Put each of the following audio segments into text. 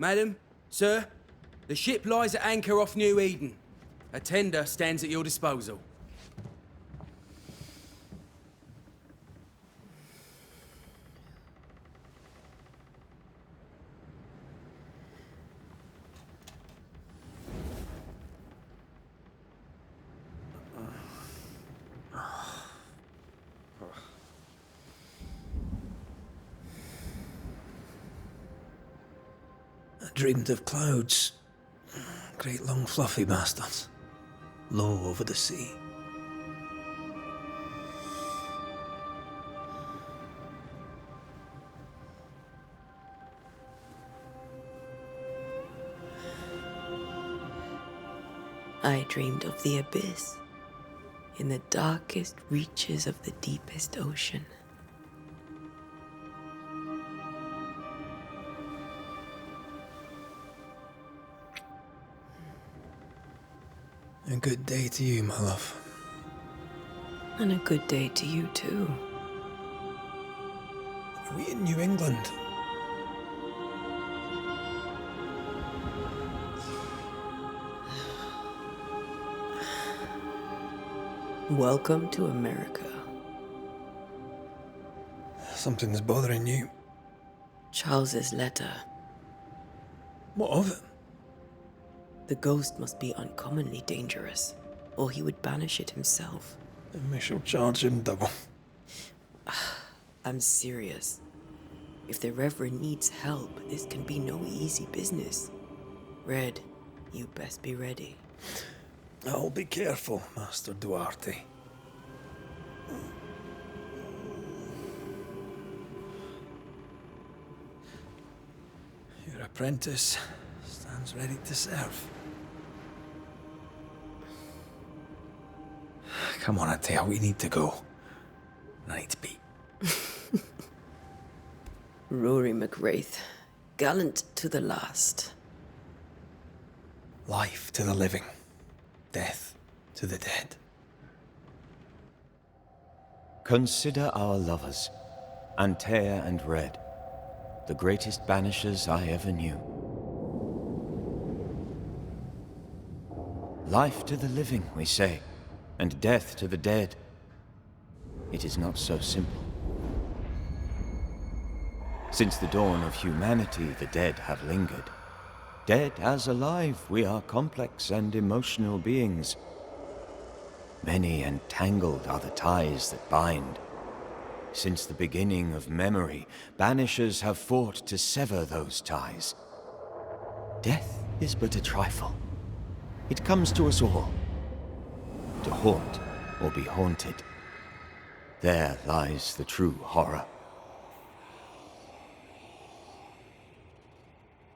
Madam, sir, the ship lies at anchor off New Eden. A tender stands at your disposal. I dreamed of clouds. Great long fluffy bastards. Low over the sea. I dreamed of the abyss, in the darkest reaches of the deepest ocean. A good day to you, my love. And a good day to you too. Are we in New England? Welcome to America. Something's bothering you. Charles's letter. What of it? The ghost must be uncommonly dangerous, or he would banish it himself. And we shall charge him double. I'm serious. If the Reverend needs help, this can be no easy business. Red, you best be ready. I'll be careful, Master Duarte. Your apprentice stands ready to serve. Come on, Atea, we need to go. I need to be. Rory McWraith, gallant to the last. Life to the living, death to the dead. Consider our lovers, Antea and Red, the greatest banishers I ever knew. Life to the living, we say, and death to the dead. It is not so simple. Since the dawn of humanity, the dead have lingered. Dead as alive, we are complex and emotional beings. Many and tangled are the ties that bind. Since the beginning of memory, banishers have fought to sever those ties. Death is but a trifle. It comes to us all. To haunt or be haunted. There lies the true horror.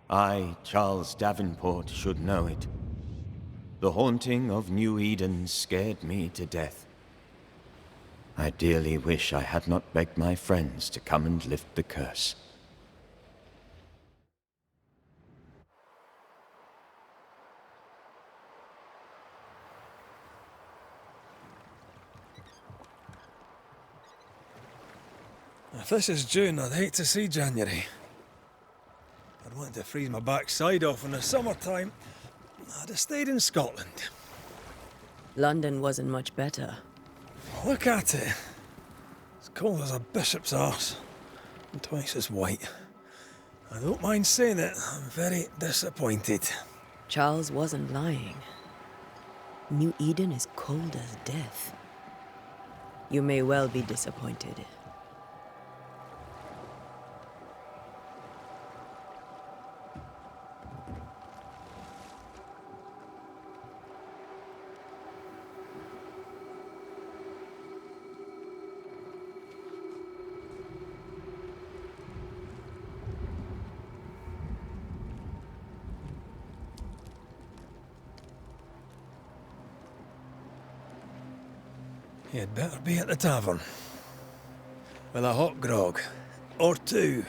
I, Charles Davenport, should know it. The haunting of New Eden scared me to death. I dearly wish I had not begged my friends to come and lift the curse. If this is June, I'd hate to see January. I'd want to freeze my backside off in the summertime. I'd have stayed in Scotland. London wasn't much better. Look at it. As cold as a bishop's arse. And twice as white. I don't mind saying it, I'm very disappointed. Charles wasn't lying. New Eden is cold as death. You may well be disappointed. You'd better be at the tavern. With a hot grog. Or two.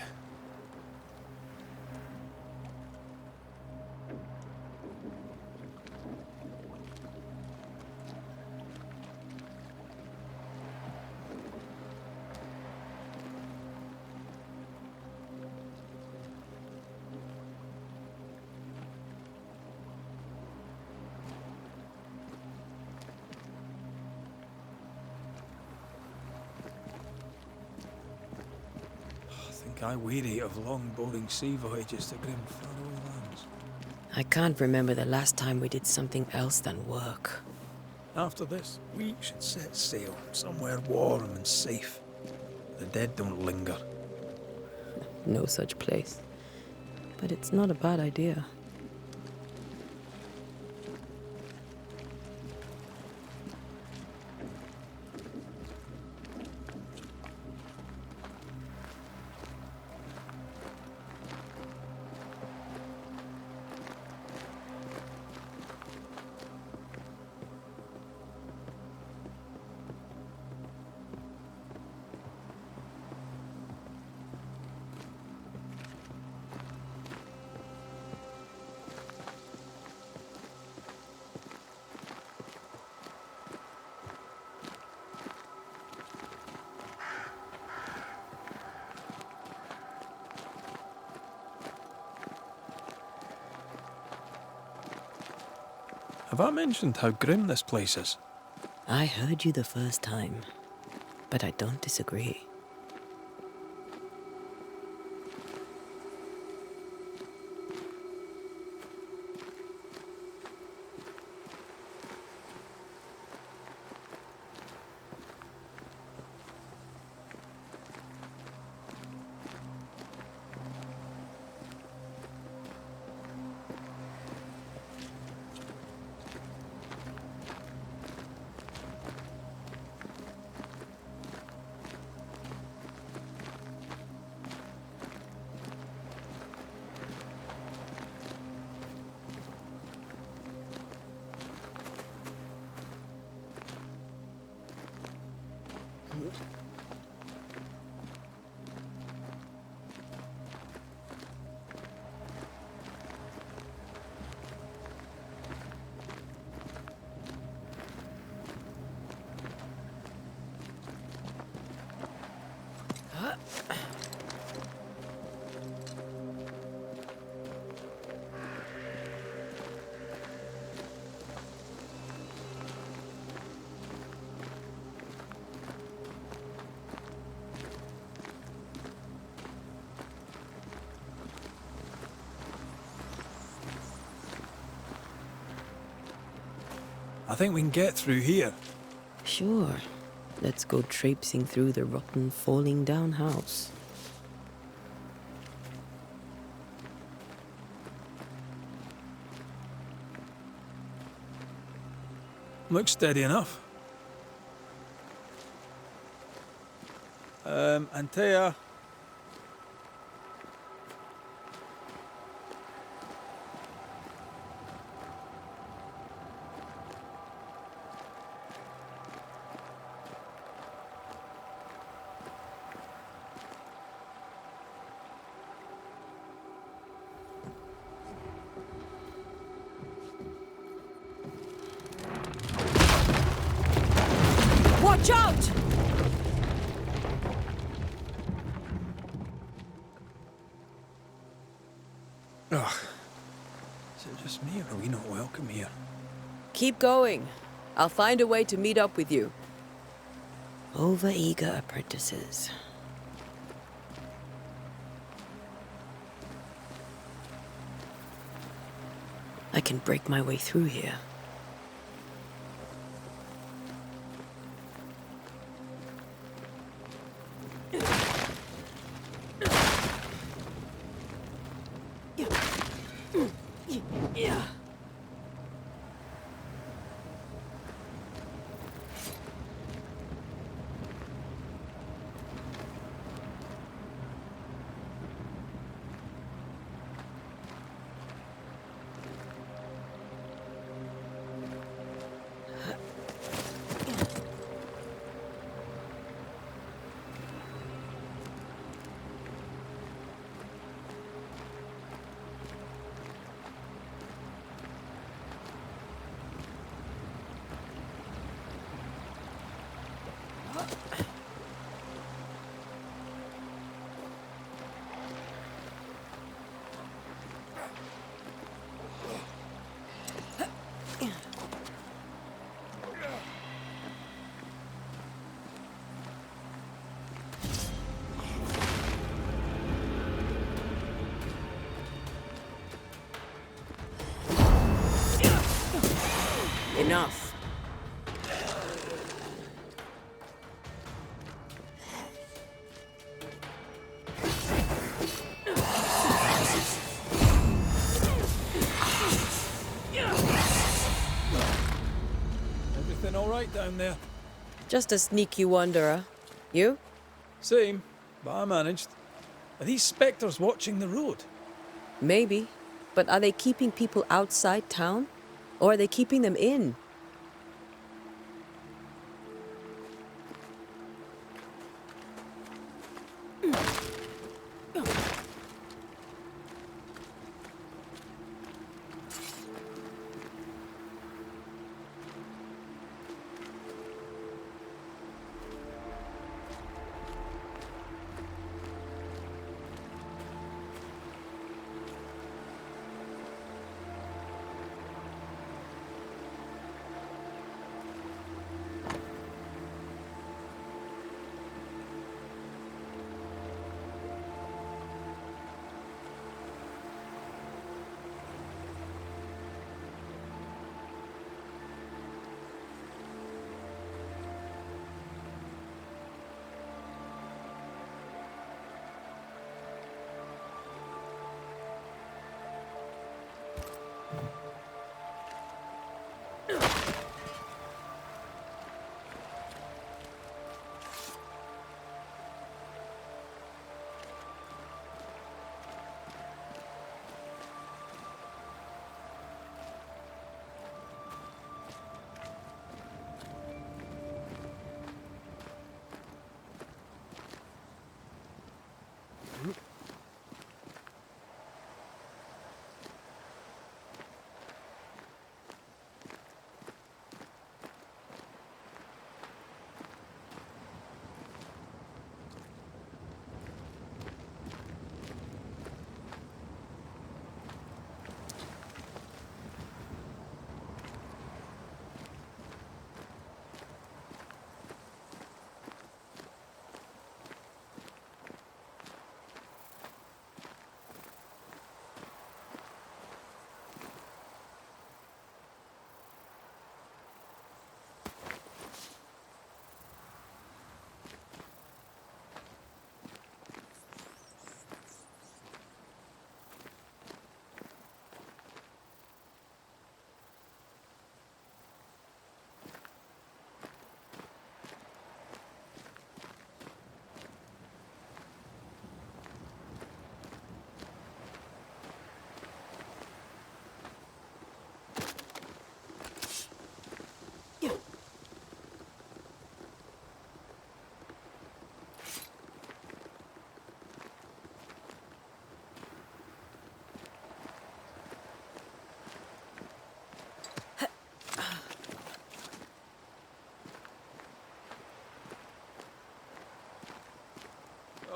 I weary of long, boring sea voyages to grim faraway lands. I can't remember the last time we did something else than work. After this, we should set sail somewhere warm and safe. The dead don't linger. No such place. But it's not a bad idea. Have I mentioned how grim this place is? I heard you the first time, but I don't disagree. I think we can get through here. Sure. Let's go traipsing through the rotten, falling down house. Looks steady enough. Antea. Watch out! Ugh. Is it just me, or are we not welcome here? Keep going. I'll find a way to meet up with you. Over-eager apprentices. I can break my way through here. Yeah. Enough. Everything all right down there? Just a sneaky wanderer. You? Same, but I managed. Are these spectres watching the road? Maybe. But are they keeping people outside town? Or are they keeping them in?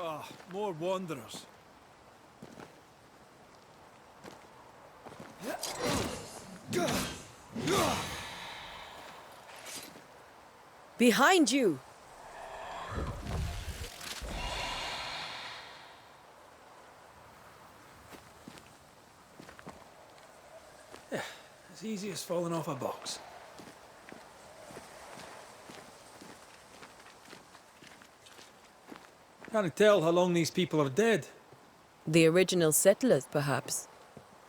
Ah, more wanderers. Behind you! As easy as falling off a box. Can't tell how long these people are dead. The original settlers, perhaps.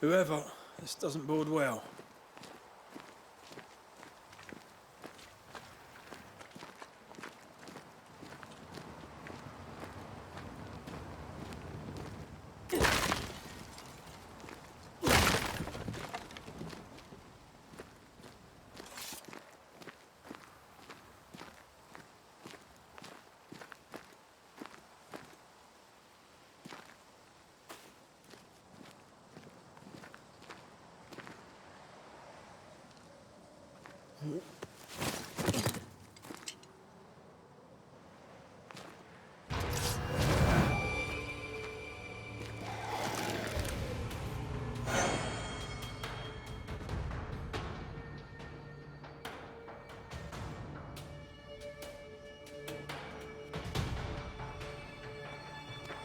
Whoever, this doesn't bode well.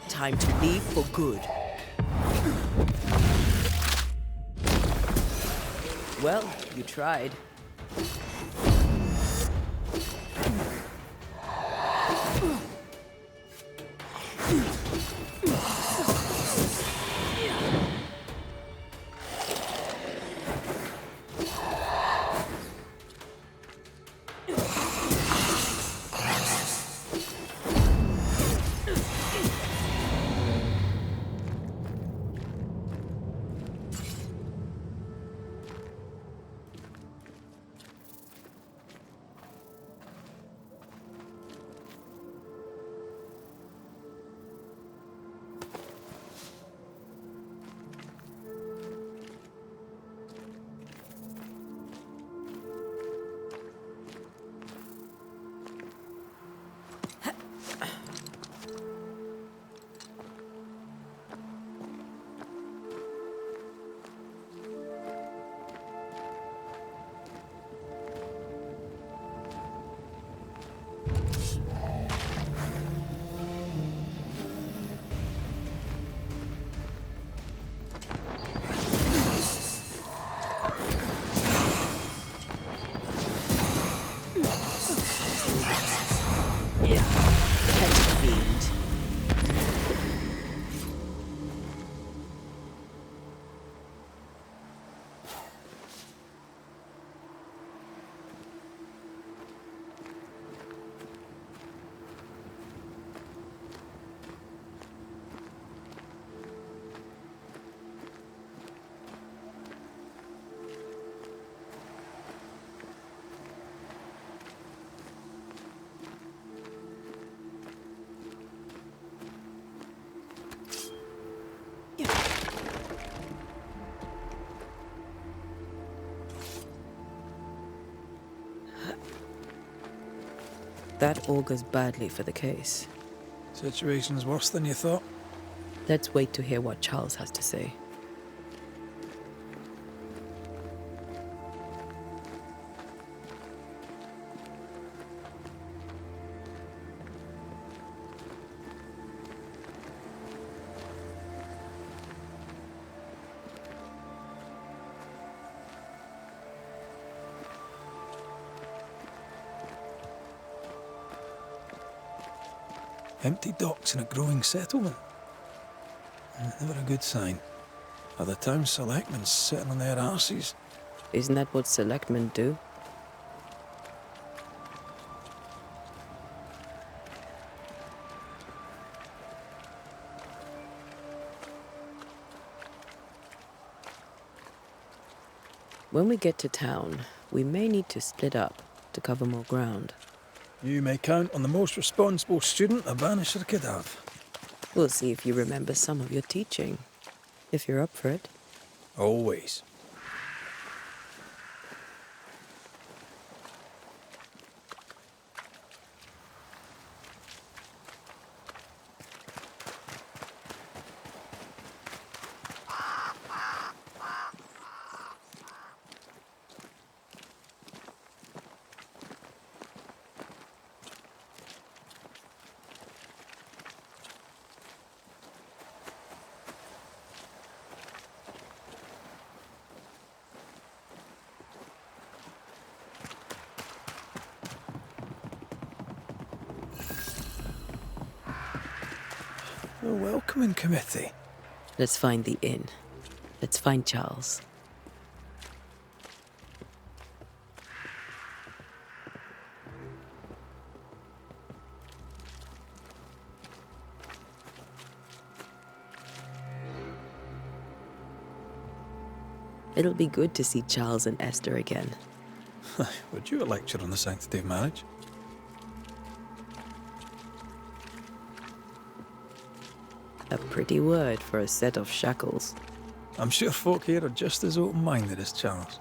Time to leave for good. Well, you tried. That augurs badly for the case. Situation's worse than you thought. Let's wait to hear what Charles has to say. Empty docks in a growing settlement. Never a good sign. Are the town selectmen sitting on their arses? Isn't that what selectmen do? When we get to town, we may need to split up to cover more ground. You may count on the most responsible student a Banisher could have. We'll see if you remember some of your teaching, if you're up for it. Always. A welcoming committee. Let's find the inn. Let's find Charles. It'll be good to see Charles and Esther again. Would you a lecture on the sanctity of marriage? A pretty word for a set of shackles. I'm sure folk here are just as open-minded as Charles.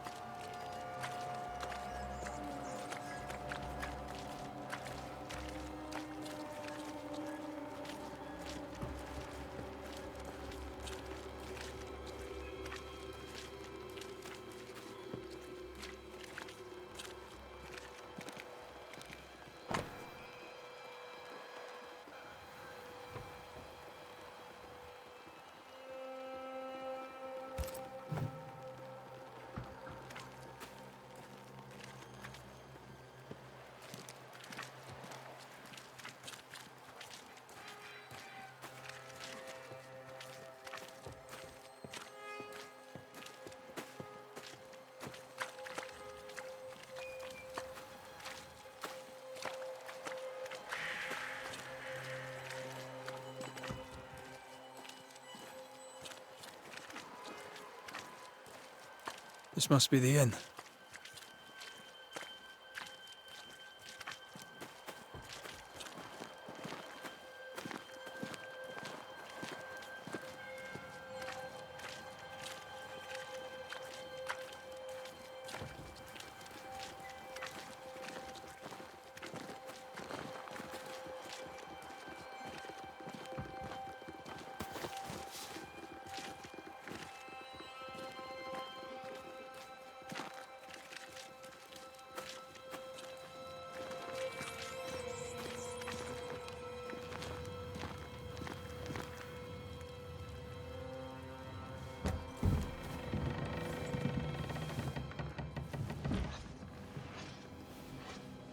This must be the inn.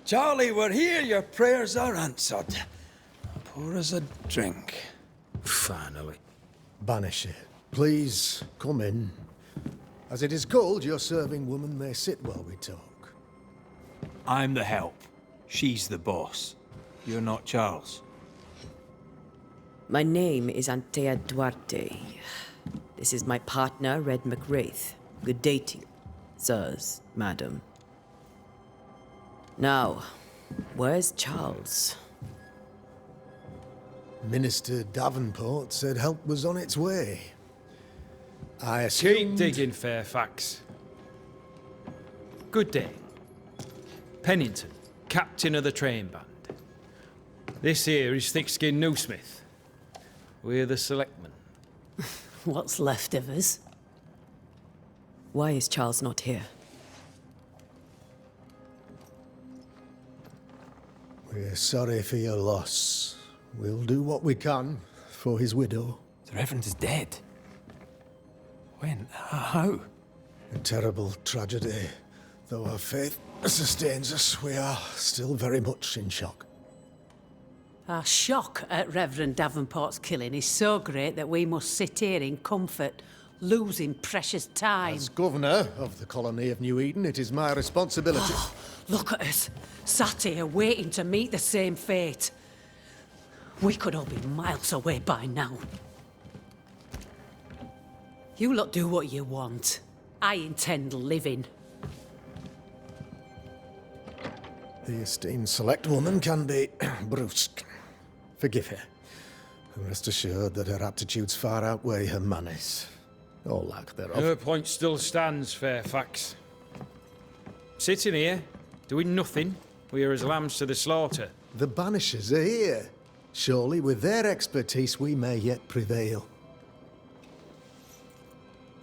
Charlie, we're here. Your prayers are answered. Pour us a drink. Finally. Banisher, please come in. As it is cold, your serving woman may sit while we talk. I'm the help. She's the boss. You're not Charles. My name is Antea Duarte. This is my partner, Red McWraith. Good day to you, sirs, madam. Now, where's Charles? Minister Davenport said help was on its way. I Keep assumed... digging, Fairfax. Good day. Pennington, captain of the train band. This here is Thickskin Newsmith. We're the selectmen. What's left of us? Why is Charles not here? We're sorry for your loss. We'll do what we can for his widow. The Reverend is dead. When? How? A terrible tragedy. Though our faith sustains us, we are still very much in shock. Our shock at Reverend Davenport's killing is so great that we must sit here in comfort, losing precious time. As governor of the colony of New Eden, it is my responsibility. Look at us, sat here waiting to meet the same fate. We could all be miles away by now. You lot do what you want. I intend living. The esteemed select woman can be brusque. Forgive her. And rest assured that her aptitudes far outweigh her manners. Or lack thereof. Her point still stands, Fairfax. Sitting here, doing nothing, we are as lambs to the slaughter. The Banishers are here. Surely with their expertise we may yet prevail.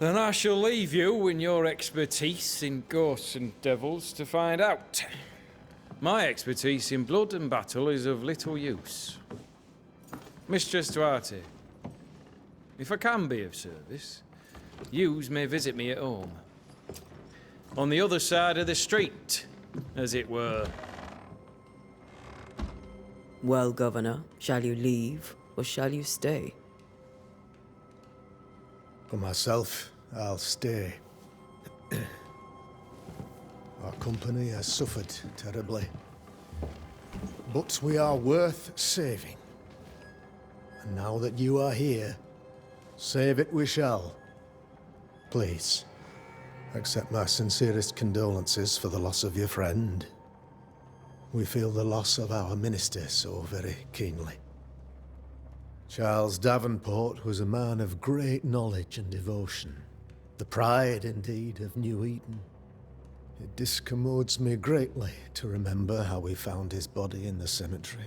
Then I shall leave you and your expertise in ghosts and devils to find out. My expertise in blood and battle is of little use. Mistress Duarte, if I can be of service, yous may visit me at home. On the other side of the street, as it were. Well, Governor, shall you leave or shall you stay? For myself, I'll stay. Our company has suffered terribly. But we are worth saving. And now that you are here, save it we shall. Please, accept my sincerest condolences for the loss of your friend. We feel the loss of our minister so very keenly. Charles Davenport was a man of great knowledge and devotion. The pride, indeed, of New Eden. It discommodes me greatly to remember how we found his body in the cemetery.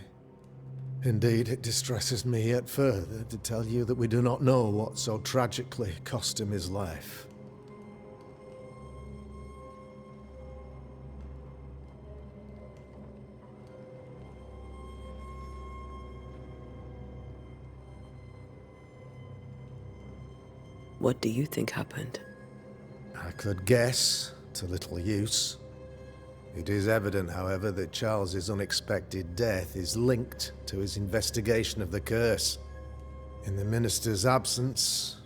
Indeed, it distresses me yet further to tell you that we do not know what so tragically cost him his life. What do you think happened? I could guess, to little use. It is evident, however, that Charles's unexpected death is linked to his investigation of the curse. In the minister's absence,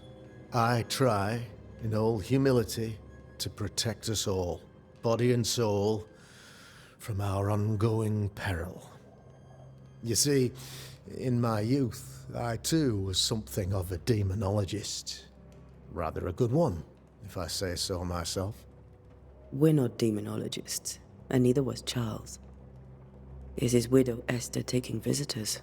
I try, in all humility, to protect us all, body and soul, from our ongoing peril. You see, in my youth, I too was something of a demonologist. Rather a good one, if I say so myself. We're not demonologists, and neither was Charles. Is his widow Esther taking visitors?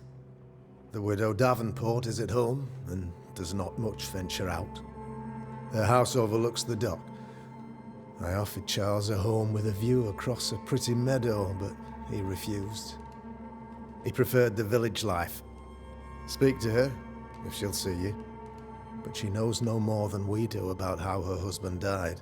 The widow Davenport is at home and does not much venture out. Her house overlooks the dock. I offered Charles a home with a view across a pretty meadow, but he refused. He preferred the village life. Speak to her, if she'll see you. But she knows no more than we do about how her husband died.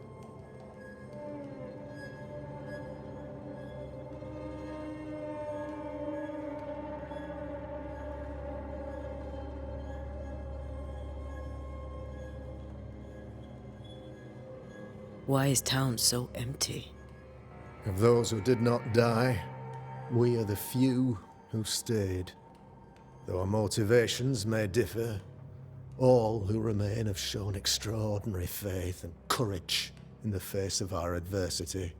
Why is town so empty? Of those who did not die, we are the few who stayed. Though our motivations may differ, all who remain have shown extraordinary faith and courage in the face of our adversity.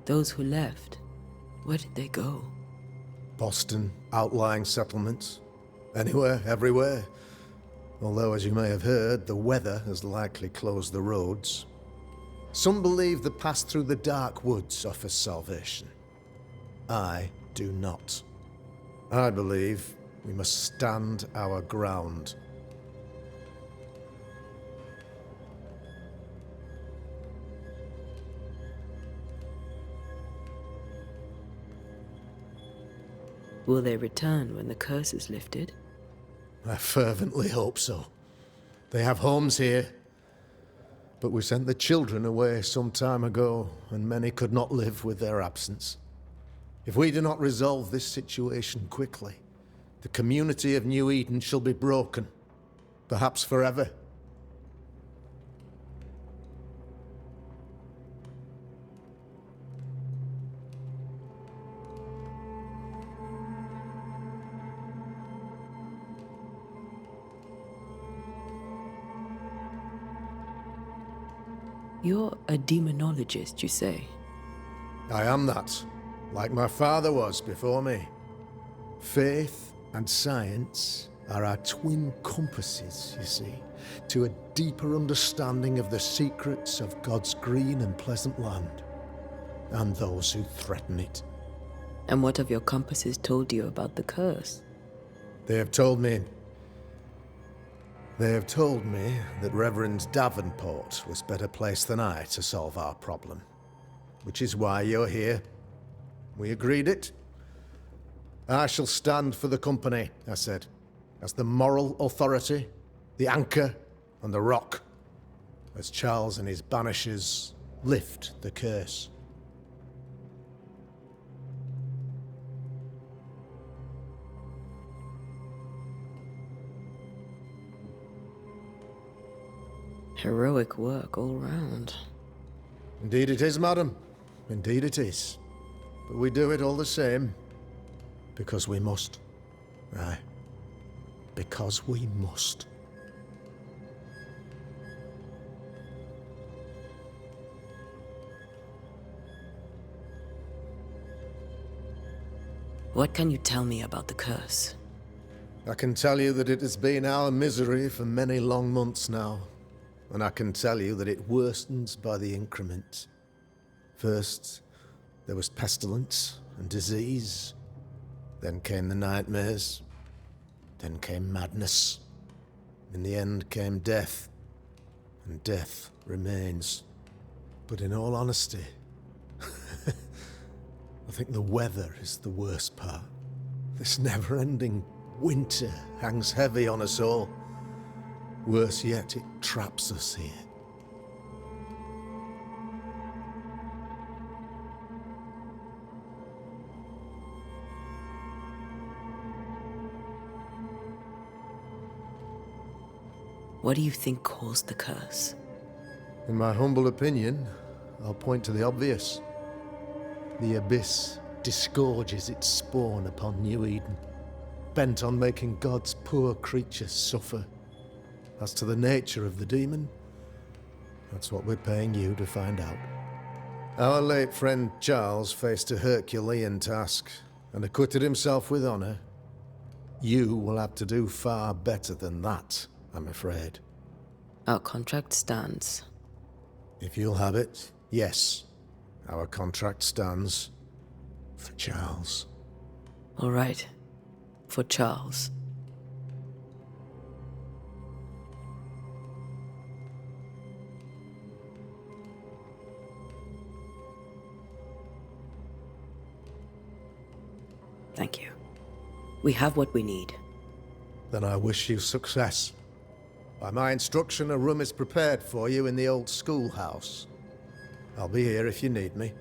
Those who left, where did they go? Boston, outlying settlements. Anywhere, everywhere. Although, as you may have heard, the weather has likely closed the roads. Some believe the path through the dark woods offers salvation. I do not. I believe we must stand our ground. Will they return when the curse is lifted? I fervently hope so. They have homes here. But we sent the children away some time ago, and many could not live with their absence. If we do not resolve this situation quickly, the community of New Eden shall be broken, perhaps forever. You're a demonologist, you say? I am that, like my father was before me. Faith and science are our twin compasses, you see, to a deeper understanding of the secrets of God's green and pleasant land, and those who threaten it. And what have your compasses told you about the curse? They have told me that Reverend Davenport was better placed than I to solve our problem. Which is why you're here. We agreed it. I shall stand for the company, I said, as the moral authority, the anchor, and the rock, as Charles and his Banishers lift the curse. Heroic work all round. Indeed it is, madam. Indeed it is. But we do it all the same. Because we must. Aye. Because we must. What can you tell me about the curse? I can tell you that it has been our misery for many long months now. And I can tell you that it worsens by the increment. First, there was pestilence and disease. Then came the nightmares. Then came madness. In the end came death. And death remains. But in all honesty, I think the weather is the worst part. This never-ending winter hangs heavy on us all. Worse yet, it traps us here. What do you think caused the curse? In my humble opinion, I'll point to the obvious. The abyss disgorges its spawn upon New Eden, bent on making God's poor creatures suffer. As to the nature of the demon, that's what we're paying you to find out. Our late friend Charles faced a Herculean task, and acquitted himself with honor. You will have to do far better than that, I'm afraid. Our contract stands. If you'll have it, yes. Our contract stands for Charles. All right. For Charles. Thank you. We have what we need. Then I wish you success. By my instruction, a room is prepared for you in the old schoolhouse. I'll be here if you need me.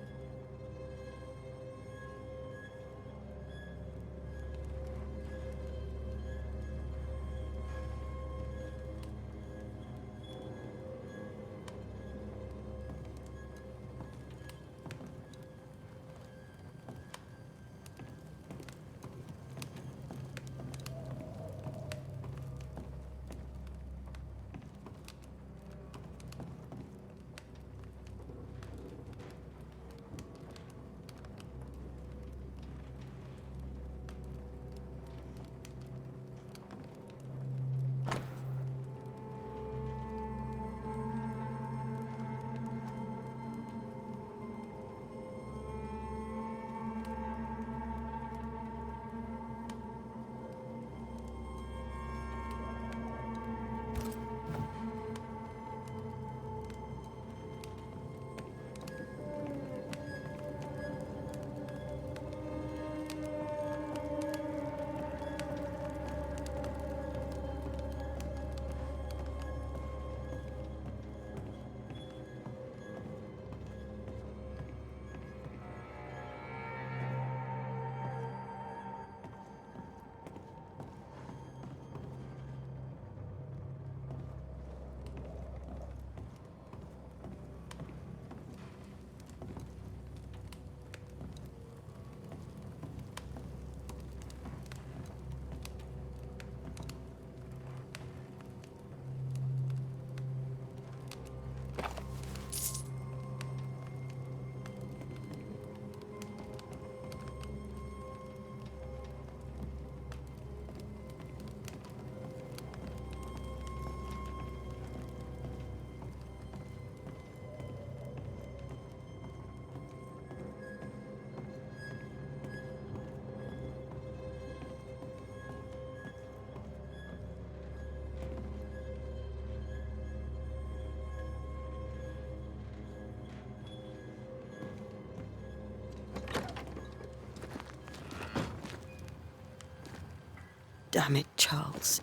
Damn it, Charles.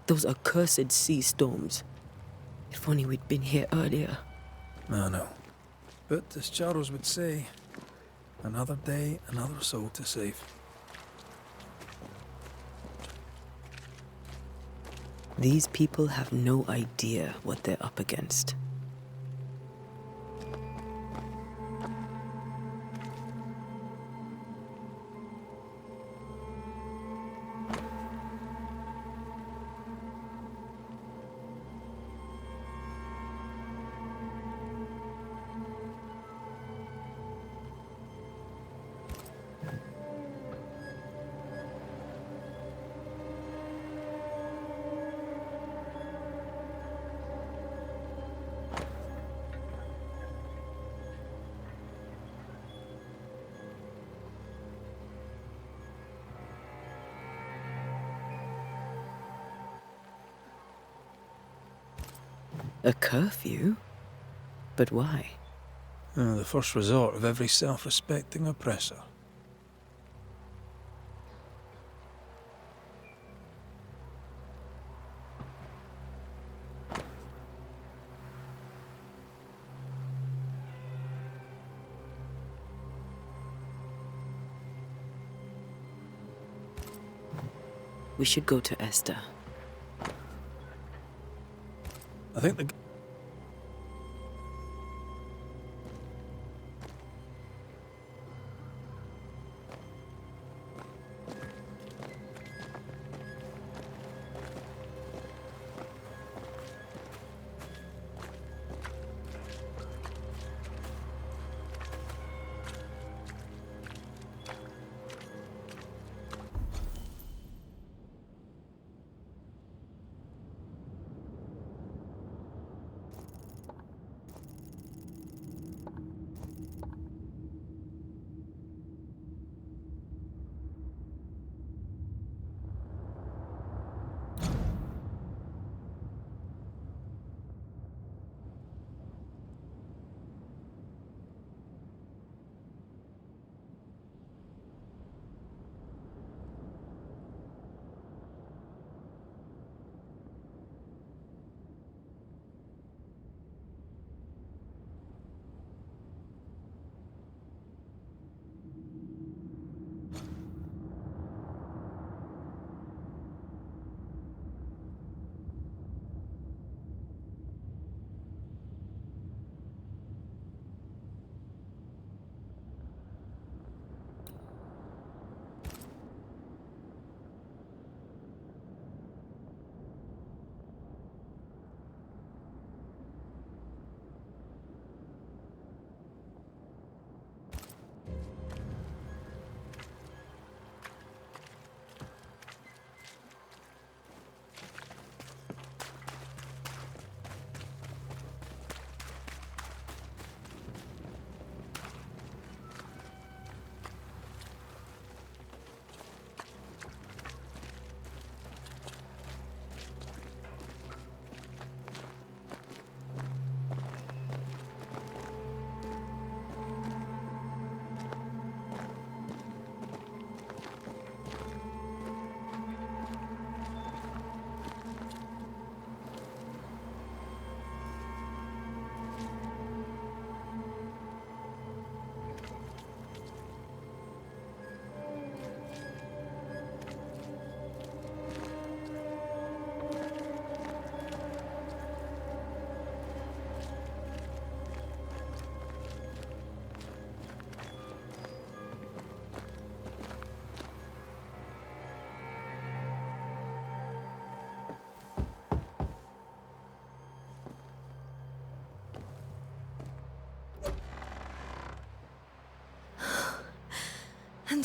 Those accursed sea storms. If only we'd been here earlier. I know. But as Charles would say, another day, another soul to save. These people have no idea what they're up against. A curfew? But why? The first resort of every self-respecting oppressor. We should go to Esther. I think the...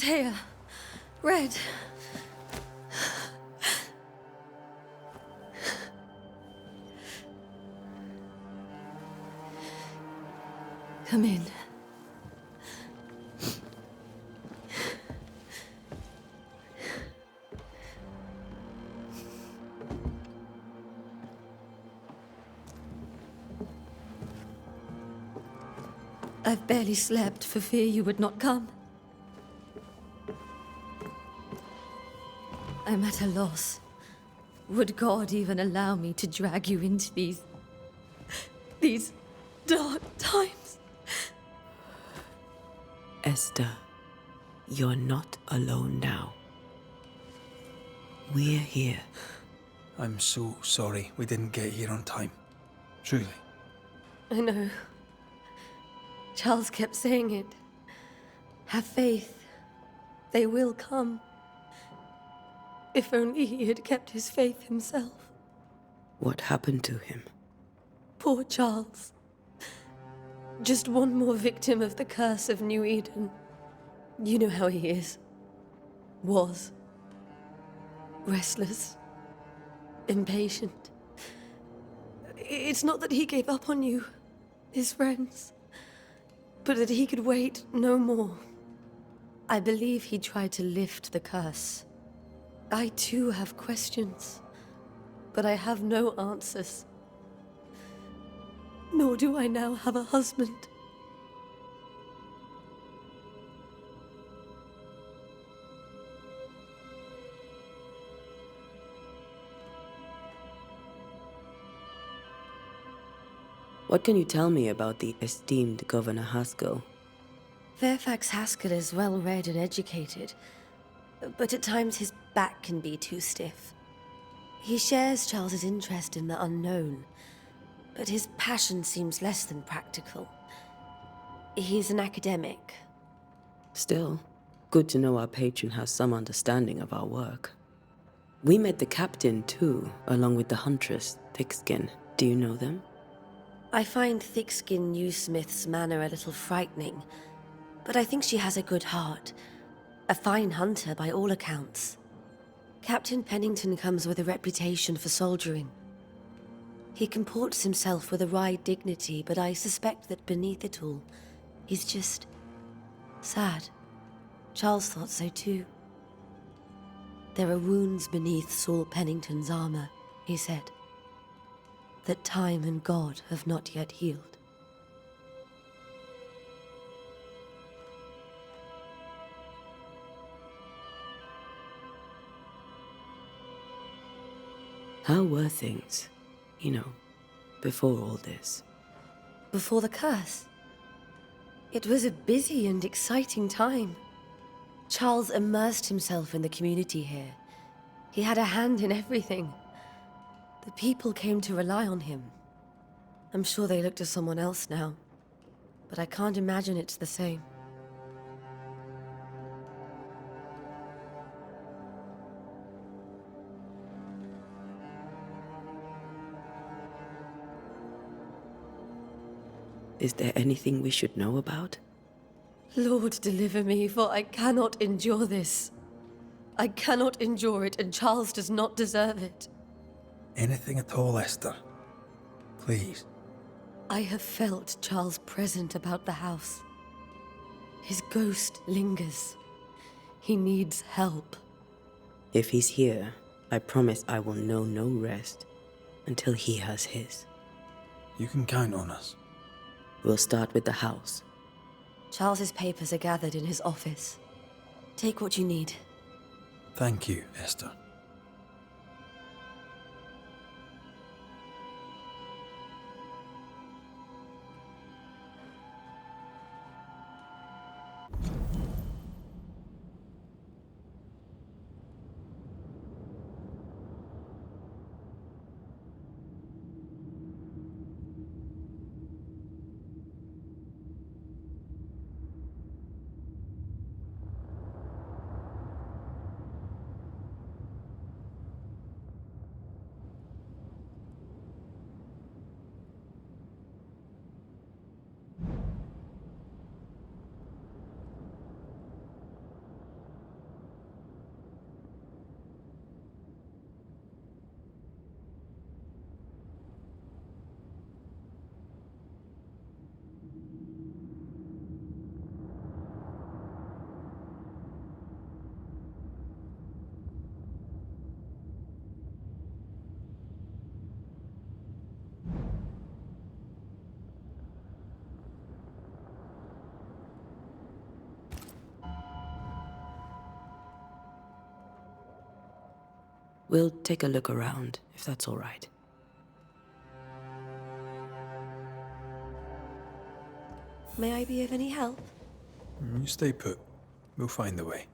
Antea. Red. Come in. I've barely slept for fear you would not come. I'm at a loss. Would God even allow me to drag you into these dark times? Esther, you're not alone now. We're here. I'm so sorry we didn't get here on time. Truly. I know. Charles kept saying it. Have faith. They will come. If only he had kept his faith himself. What happened to him? Poor Charles. Just one more victim of the curse of New Eden. You know how he is. Was. Restless. Impatient. It's not that he gave up on you, his friends, but that he could wait no more. I believe he tried to lift the curse. I too have questions, but I have no answers. Nor do I now have a husband. What can you tell me about the esteemed Governor Haskell? Fairfax Haskell is well-read and educated, but at times his back can be too stiff. He shares Charles's interest in the unknown, but his passion seems less than practical. He's an academic. Still, good to know our patron has some understanding of our work. We met the captain too, along with the huntress, Thickskin. Do you know them? I find Thickskin Newsmith's manner a little frightening, but I think she has a good heart. A fine hunter by all accounts. Captain Pennington comes with a reputation for soldiering. He comports himself with a wry dignity, but I suspect that beneath it all, he's just sad. Charles thought so too. There are wounds beneath Saul Pennington's armor, he said, that time and God have not yet healed. How were things, before all this? Before the curse, it was a busy and exciting time. Charles immersed himself in the community here. He had a hand in everything. The people came to rely on him. I'm sure they look to someone else now, but I can't imagine it's the same. Is there anything we should know about? Lord, deliver me, for I cannot endure this. I cannot endure it, and Charles does not deserve it. Anything at all, Esther. Please. I have felt Charles present about the house. His ghost lingers. He needs help. If he's here, I promise I will know no rest until he has his. You can count on us. We'll start with the house. Charles's papers are gathered in his office. Take what you need. Thank you, Esther. We'll take a look around, if that's all right. May I be of any help? You stay put. We'll find the way.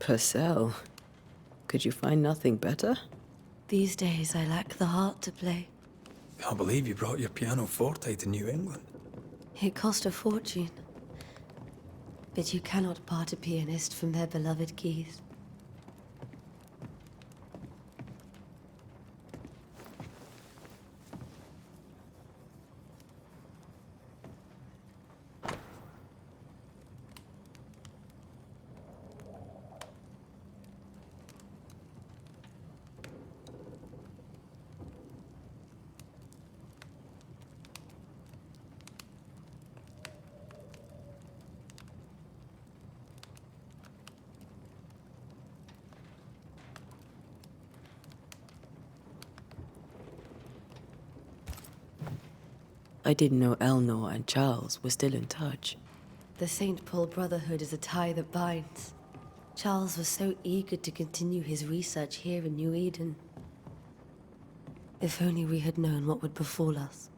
Purcell, could you find nothing better? These days I lack the heart to play. Can't believe you brought your pianoforte to New England. It cost a fortune. But you cannot part a pianist from their beloved keys. I didn't know Eleanor and Charles were still in touch. The St. Paul Brotherhood is a tie that binds. Charles was so eager to continue his research here in New Eden. If only we had known what would befall us.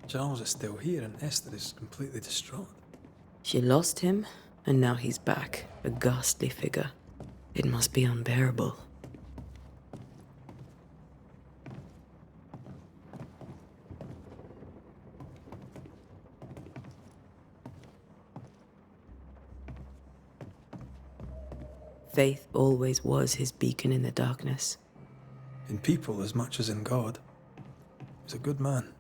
Charles is still here and Esther is completely distraught. She lost him, and now he's back, a ghastly figure. It must be unbearable. Faith always was his beacon in the darkness. In people as much as in God. He's a good man.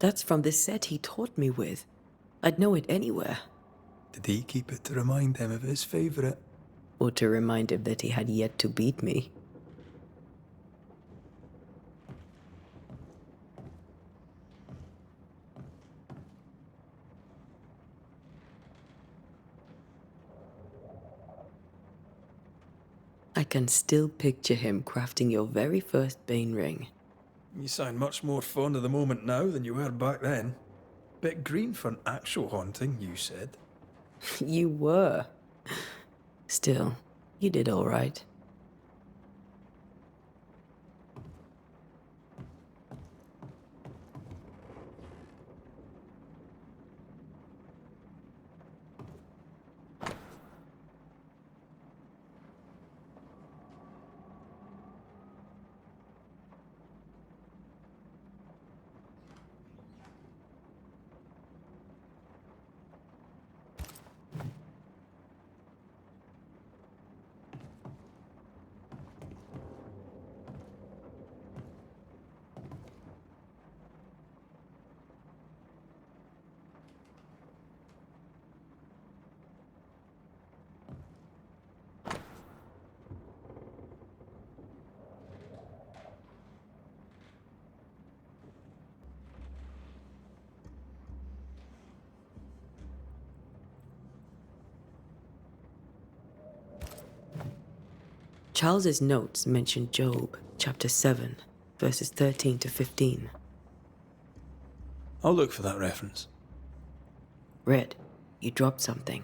That's from the set he taught me with. I'd know it anywhere. Did he keep it to remind him of his favourite? Or to remind him that he had yet to beat me. I can still picture him crafting your very first Bane ring. You sound much more fond of the moment now than you were back then. Bit green for an actual haunting, you said. You were. Still, you did all right. Charles's notes mention Job, chapter 7, verses 13 to 15. I'll look for that reference. Red, you dropped something.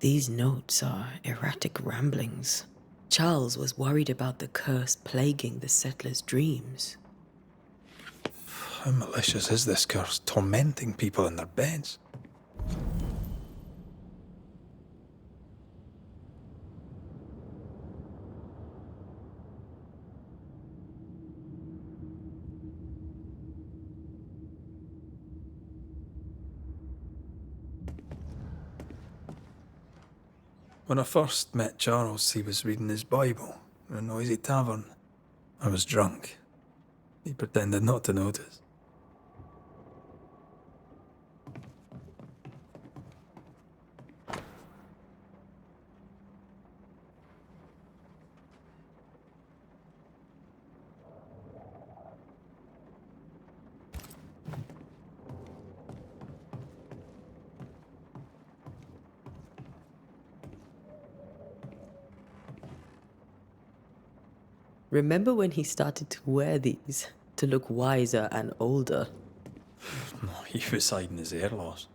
These notes are erratic ramblings. Charles was worried about the curse plaguing the settlers' dreams. How malicious is this curse, tormenting people in their beds? When I first met Charles, he was reading his Bible in a noisy tavern. I was drunk. He pretended not to notice. Remember when he started to wear these to look wiser and older? No, he was hiding his hair loss.